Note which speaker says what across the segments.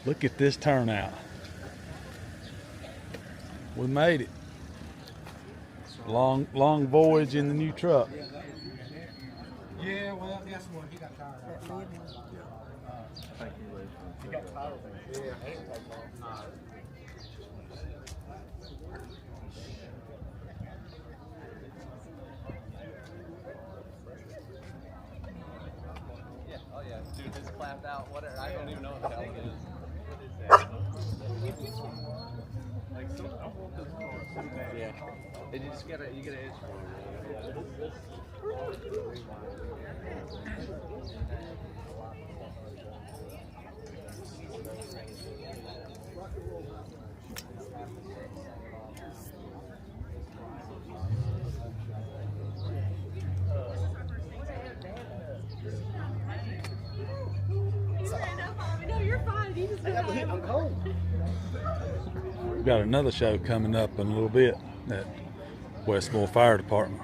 Speaker 1: Look at this turnout. We made it. Long voyage in the new truck.
Speaker 2: Yeah, well, guess what? He got tired of it. He got tired of it. Yeah.
Speaker 3: Oh yeah, dude, it's clapped out. Whatever. I don't even know what the hell it is. Like so, I want this car so bad. Yeah. And you just get an itch for it.
Speaker 4: No, you're fine. You just
Speaker 2: I'm cold.
Speaker 1: We've got another show coming up in a little bit at Westmoore Fire Department.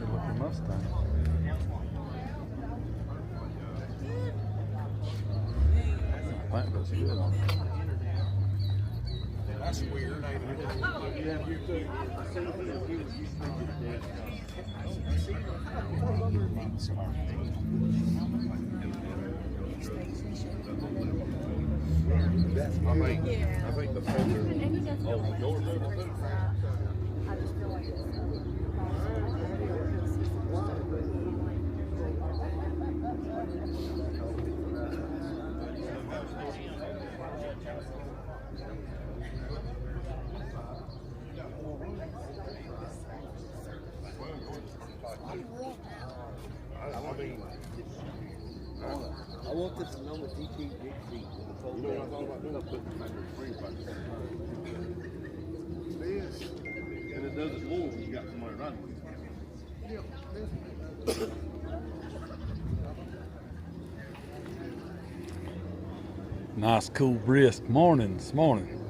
Speaker 1: Good looking Mustang. Paint looks good on it.
Speaker 2: That's weird, ain't it? I think the fender.
Speaker 4: And he doesn't feel like yours. I just feel like
Speaker 5: I want this number DT Big C.
Speaker 2: You know what I'm talking about doing? Putting the fender free back there. This. And it does it more when you got somebody running.
Speaker 1: Nice, cool, brisk morning this morning.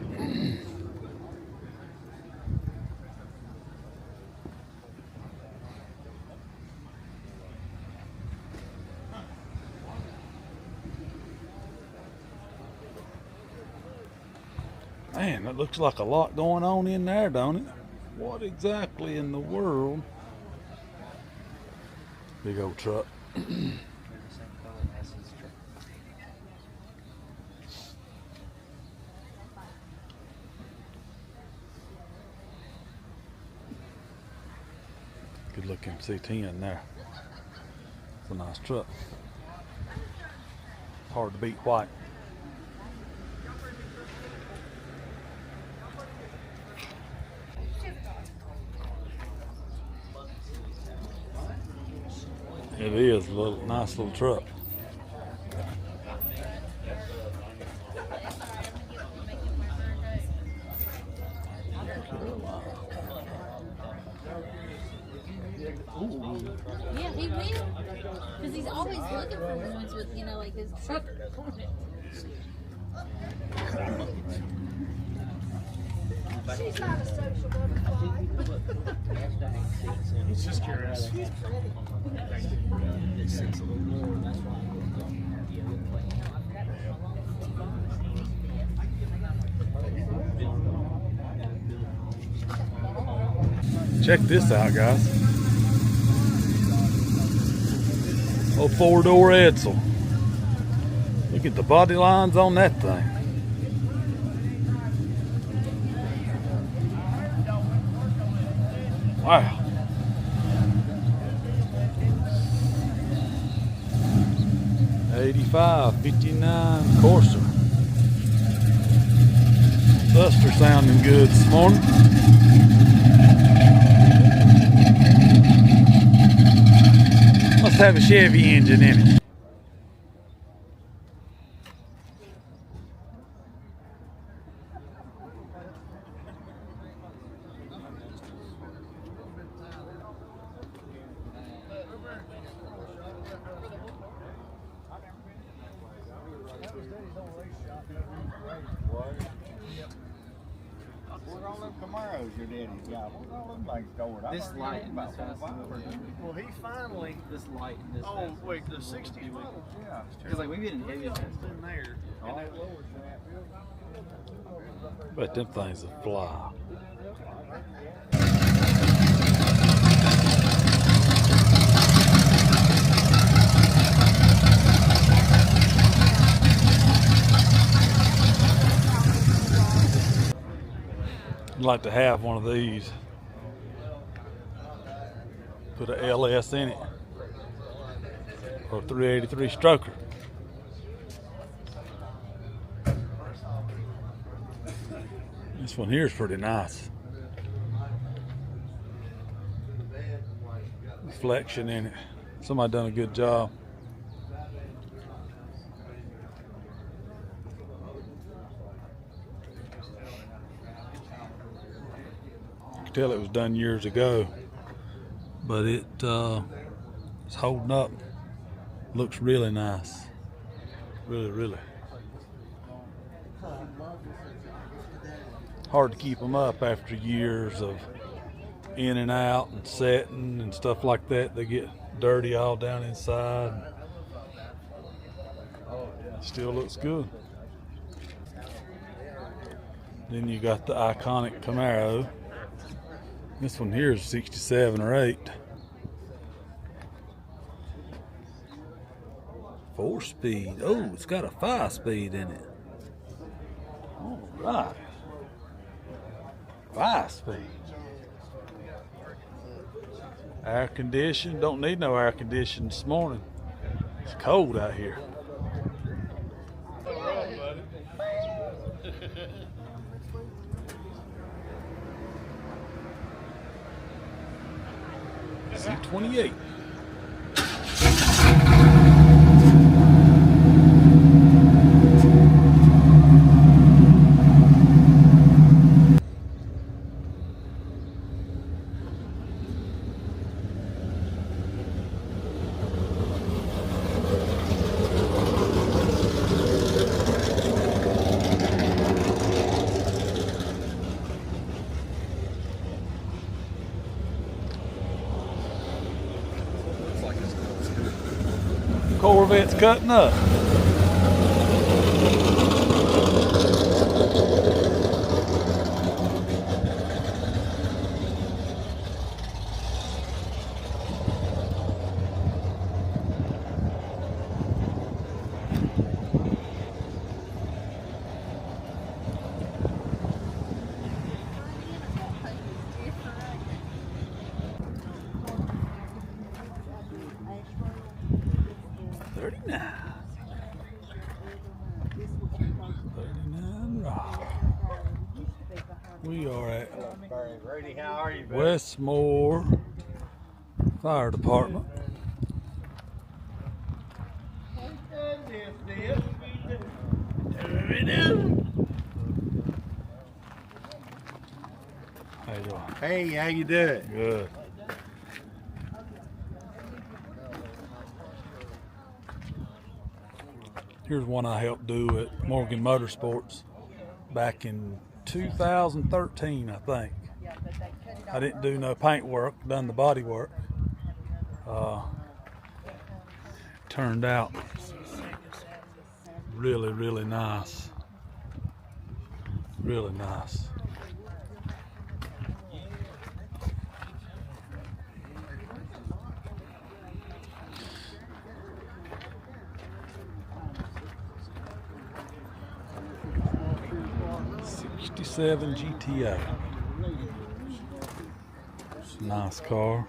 Speaker 1: Man, that looks like a lot going on in there, don't it? What exactly in the world? Big old truck. Good looking C10 there. It's a nice truck. Hard to beat white. It is a little nice little truck.
Speaker 4: yeah, he will. Because he's always looking for ones with, you know, like his truck. She's not a social butterfly.
Speaker 2: He's just curious.
Speaker 1: Check this out, guys. Oh, four-door Edsel. Look at the body lines on that thing. Wow. '85 '59 Corsa. Buster sounding good this morning. Must have a Chevy engine in it.
Speaker 5: Where all them Camaros your daddy's got? Where's all them things stored?
Speaker 3: This light and this fast.
Speaker 2: Well, he finally.
Speaker 3: This light and this
Speaker 2: Oh,
Speaker 3: fast.
Speaker 2: wait, the 60s model.
Speaker 5: Yeah.
Speaker 3: Because like we get an heavy fast.
Speaker 2: In there.
Speaker 5: All that lower snap.
Speaker 1: Bet them things will fly. I'd like to have one of these. Put a LS in it. Or a 383 stroker. This one here is pretty nice. Reflection in it. Somebody done a good job. You can tell it was done years ago, but it's holding up. Looks really nice. Really, really. Hard to keep them up after years of in and out and setting and stuff like that. They get dirty all down inside. Still looks good. Then you got the iconic Camaro. This one here is 67 or 8. 4-speed. Oh, it's got a 5-speed in it. All right. 5-speed. Air conditioned. Don't need no air conditioning this morning. It's cold out here. C28. Corvette's cutting up. We are at
Speaker 5: How are you, buddy?
Speaker 1: Westmoore Fire Department. How you doing?
Speaker 5: Hey, how you doing?
Speaker 1: Good. Here's one I helped do at Morgan Motorsports back in 2013, I think. I didn't do no paint work, done the body work. Turned out really, really nice. Really nice. '67 GTO. It's a nice car.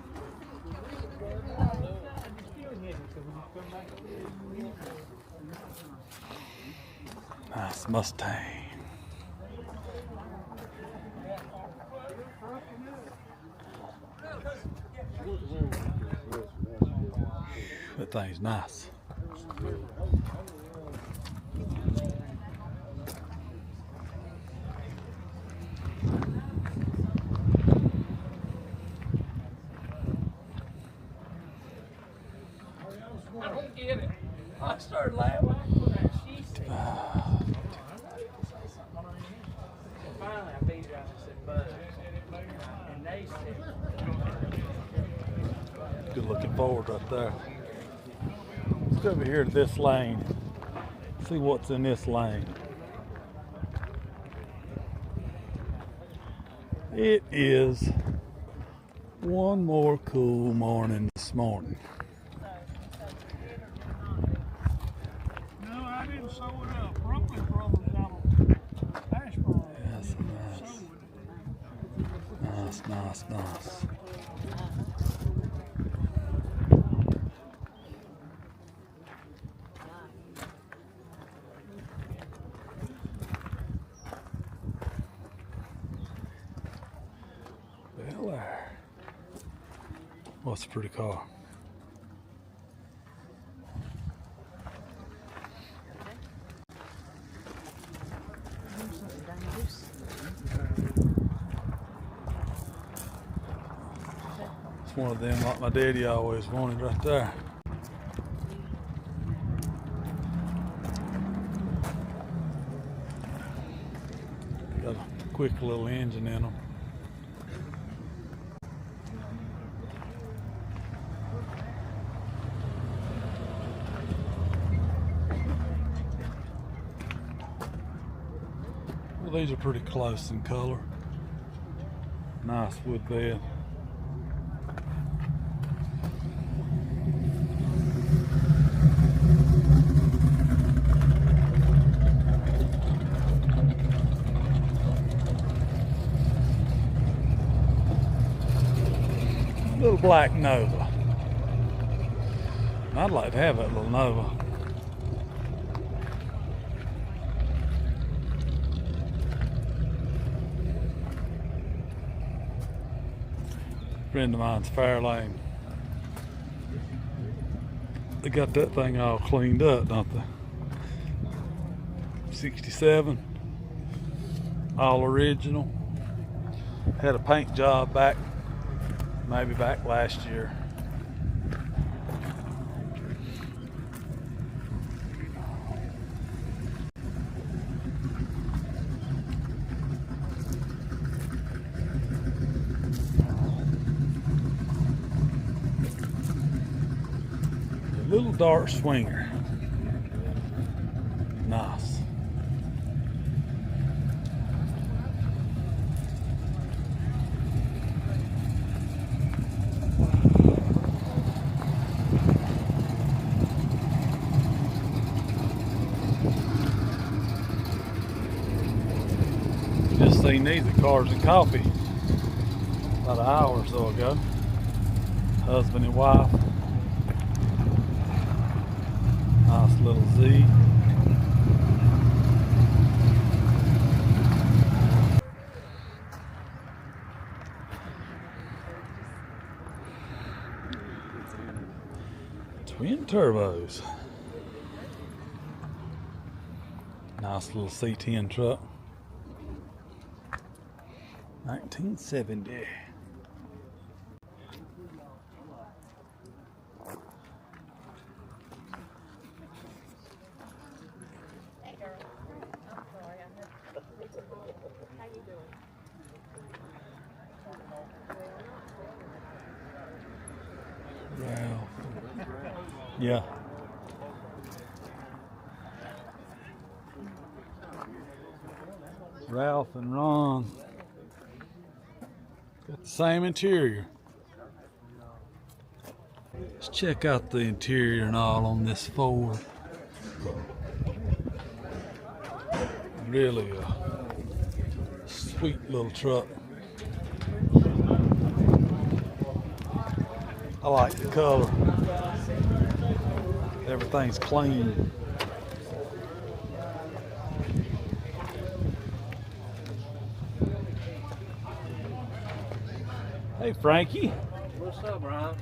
Speaker 1: Nice Mustang. That thing's nice.
Speaker 3: I don't get it. I started laughing.
Speaker 1: Fords right there. Let's go over here to this lane. See what's in this lane. It is one more cool morning this morning.
Speaker 2: No, I didn't sew it up. Brooklyn Brothers out of Ashburn.
Speaker 1: Yes, nice. Well, there. What's a pretty car? It's one of them like my daddy always wanted right there. Got a quick little engine in them. Well, these are pretty close in color. Nice wood bed. Little black Nova. I'd like to have that little Nova. Friend of mine's Fairlane. They got that thing all cleaned up, don't they? 67, all original. Had a paint job back, maybe back last year. Little dark swinger. Nice. Just seen these at Cars and Coffee about an hour or so ago. Husband and wife. Nice little Z. Twin turbos. Nice little C10 truck. 1970. Ralph. Yeah. Ralph and Ron. Got the same interior. Let's check out the interior and all on this Ford. Really a sweet little truck. I like the color. Everything's clean. Hey, Frankie.
Speaker 5: What's up, Brian?